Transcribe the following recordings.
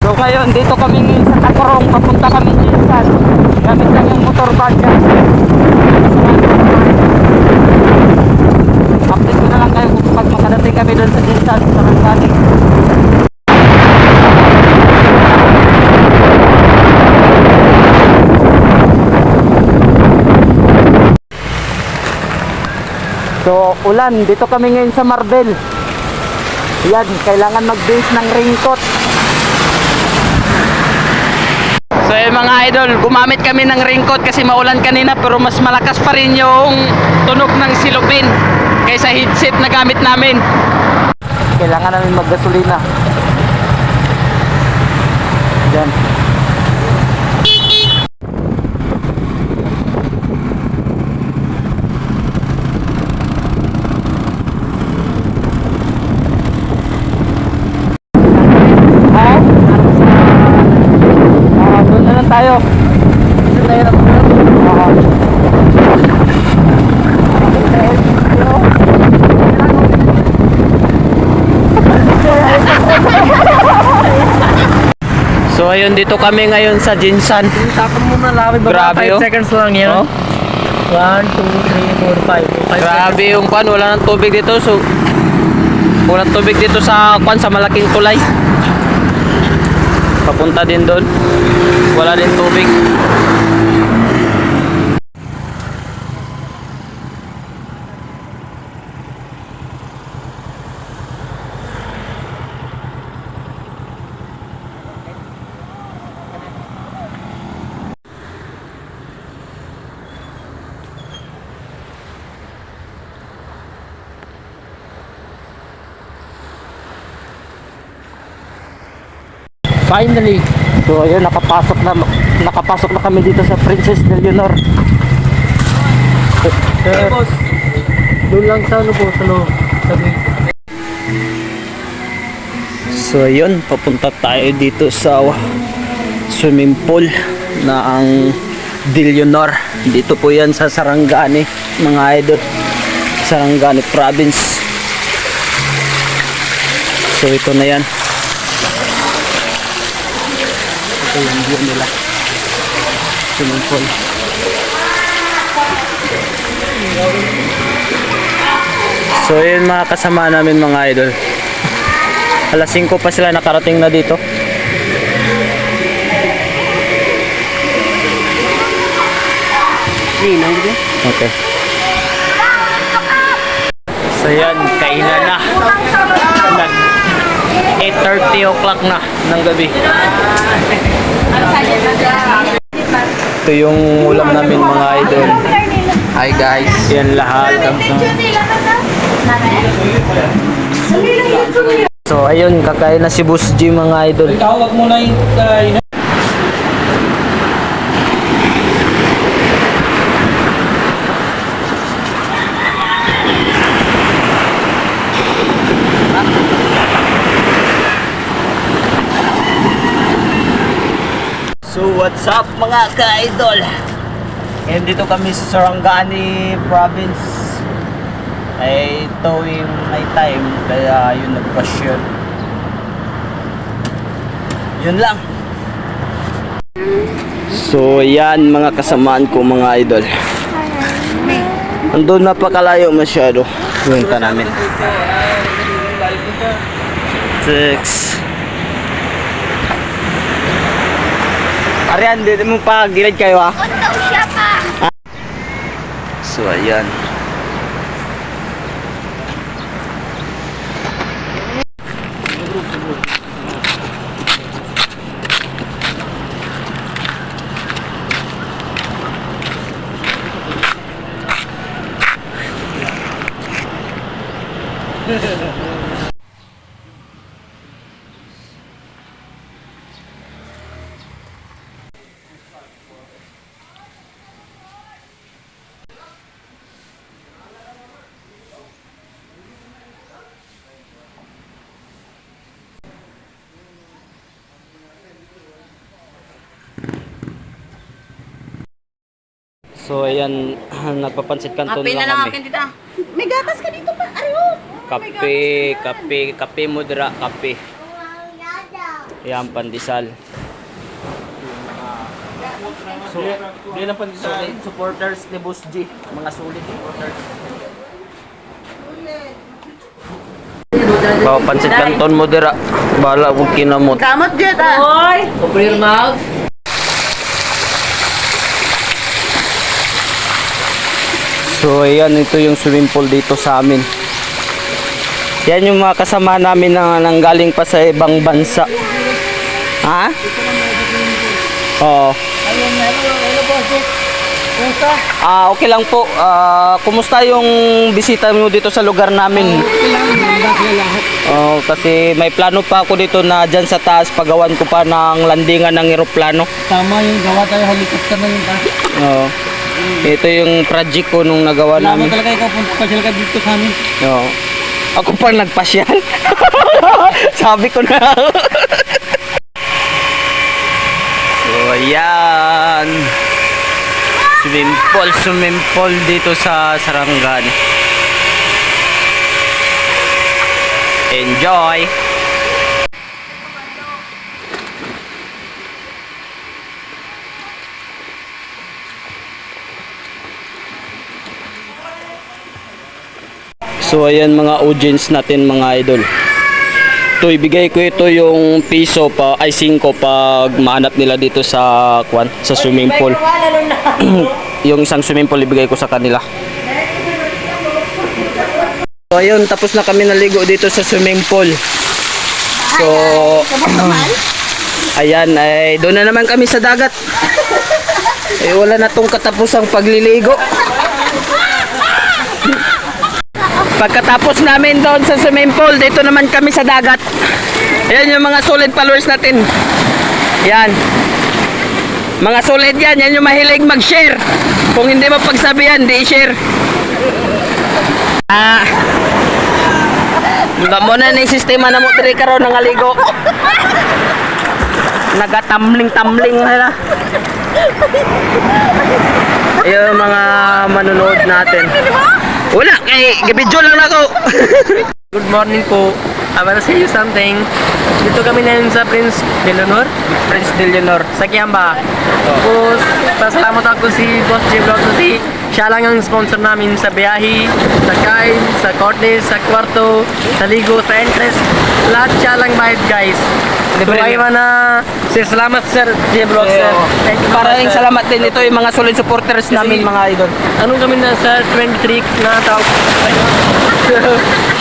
So ngayon, dito kami ngayon sa Tacorong, papunta kami Jinsan. Gamit lang yung motor van guys. Update ko na lang kayo pag makadating kami doon sa Jinsan, sa Rangkani. So ulan, dito kami ngayon sa Marbel. Yan, kailangan mag-base ng raincoat. So yun mga idol, gumamit kami ng raincoat kasi maulan kanina, pero mas malakas pa rin yung tunog ng silupin kaysa headset na gamit namin. Kailangan namin maggasolina. Yan. Doon na lang tayo. So ayun, dito kami ngayon sa Jinsan. Takpan mo na lawin, Grabe, 5 oh. seconds lang yan. Oh. 1, 2, 3, 4, 5. Grabe yung kwan, wala nang tubig dito. So walang tubig dito sa kwan, sa malaking tulay. Papunta din doon. Wala din tubig. Finally. So ayun, nakapasok na kami dito sa Princess del Leonor. Sir, boss. Doon lang sa ano po, sa loob. Sabi. So ayun, papunta tayo dito sa swimming pool na ang Del Leonor. Dito po yan sa Sarangani, mga idol. Sarangani province. So ito na yan. Ito yung view nila. Swimming pool. So yun mga kasama namin mga idol. Alas 5 pa sila nakarating na dito. Okay. So yan, kainan na. 8:30 o'clock na ng gabi. Ito yung ulam namin mga idol. Hi guys. Yan lahat. So ayun, kakain na si Boss G mga idol. Tawag mo na yung... So what's up mga ka-idol? Ngayon dito kami sa Sarangani province. Ay ito yung night time, kaya yun nagpasyon. Yun lang. So yan mga kasamaan ko mga idol. Andun napakalayo masyado. Punta namin 6. Arian, dito mo pa gilid kayo ah. Siya pa. So ayan. So ayan, nagpapansit kanton Kape na lang lang kami. akin dito. May gatas ka dito pa. Ayo. Kape mo dira, kape. Yan, pandesal. So, solid supporters ni Boss G. Mga solid supporters. Bawa pansit kanton mo dira. Bala kung kinamot. Kamot dyan ah. Hoy! Open your mouth. So ayan, ito yung swimming pool dito sa amin. Yan yung mga kasama namin na nanggaling pa sa ibang bansa. Ha? Oo. Okay lang po. Kumusta yung bisita mo dito sa lugar namin? Kasi may plano pa ako dito na dyan sa taas pagawan ko pa ng landingan ng eroplano. Tama yung gawa tayo helicopter na yun. Oo. Ito yung project ko nung nagawa Tama namin. talaga ikaw punta pa ka dito sa amin. Oo. Ako pang nagpasyal. Sabi ko na. So ayan. Swimming pool dito sa Sarangani. Enjoy. So ayan mga audience natin mga idol. Ito ibigay ko ito yung piso pa ay 5 pag mahanap nila dito sa sa swimming pool. Yung isang swimming pool ibigay ko sa kanila. So ayun, tapos na kami naligo dito sa swimming pool. So ayan, ay doon na naman kami sa dagat. Wala na tong katapusang pagliligo. Pagkatapos namin doon sa swimming pool, dito naman kami sa dagat. Ayan yung mga solid followers natin. Yan. Mga solid yan. Yan yung mahilig mag-share. Kung hindi mo pagsabihan, di i-share. Ba mo na yung sistema na mo diri karon ng aligo. Nagatamling-tamling na. Yung mga manonood natin. Wala, kay gabidyo lang ako. Good morning po. I wanna say you something. Dito kami ngayon sa Prince de Leonor. Prince de Leonor. Sa Kiamba. Tapos, pasalamat ako si Boss J Vlog kasi siya lang ang sponsor namin sa biyahe, sa kain, sa cortes, sa kwarto, sa ligo, sa entrance. Lahat siya lang bayad guys. So, I wanna say salamat sir J Vlog sir. Thank you Maraming sir. salamat din. Ito yung mga solid supporters namin mga idol. Anong kami na sa 23 na tawag?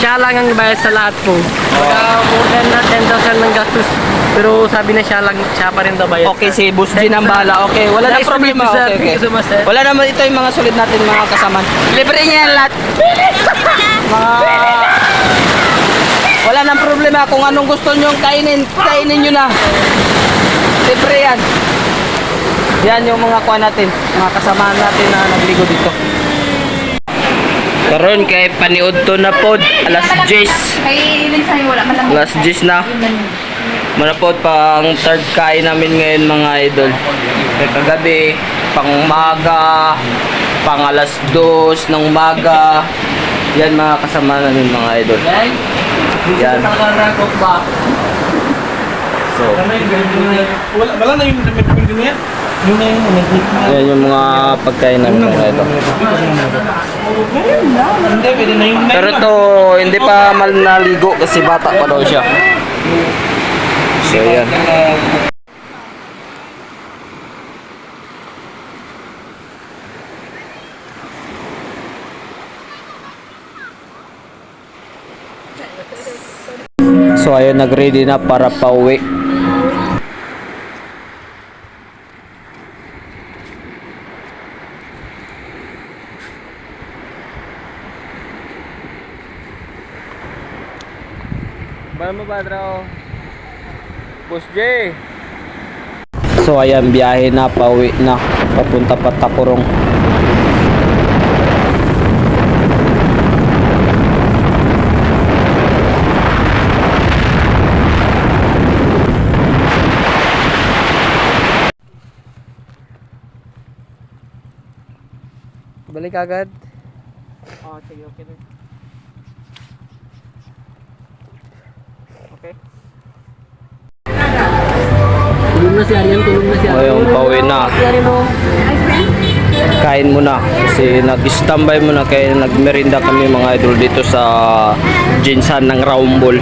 Siya lang ang bayad sa lahat po. More than na 10,000 ng gastos. Pero sabi na siya pa rin daw bayad. Okay, si Boss G ang bahala. Okay, wala nang Nice to meet problema. you, sir. Okay, Thank you so much, sir. Wala naman, ito yung mga solid natin mga kasama. Libre niya yan lahat. Wala nang problema kung anong gusto nyo kainin nyo na. Libre yan. Yan yung mga kuha natin, mga kasama natin na nagligo dito. Karon kay paniud to na pod, alas 10. Kay ilan sa'yo wala man lang. Alas 10 na. Manapod pang third kain namin ngayon mga idol. Kaya kagabi, pang umaga, pang alas 2 ng umaga. Yan mga kasama namin mga idol. Yan. So, Wala na yung damit ko niya. Yun na yung yan yung mga pagkain namin mga idol. Hindi, pwede na yung Pero to hindi pa mal naligo kasi bata pa daw siya. So yan. So ayun, nag-ready na para pauwi. Bayan mo ba, Drao? Boss J! So ayan, biyahe na, pauwi na. Papunta pa Takurong. Balik agad. Oh, sige, okay. Okay. na si Arian, tulog na si Arian. Ngayong pauwi na. Si Arian, oh. Kain muna kasi nag-standby muna kaya nagmerinda kami mga idol dito sa Jinsan ng Raumbol.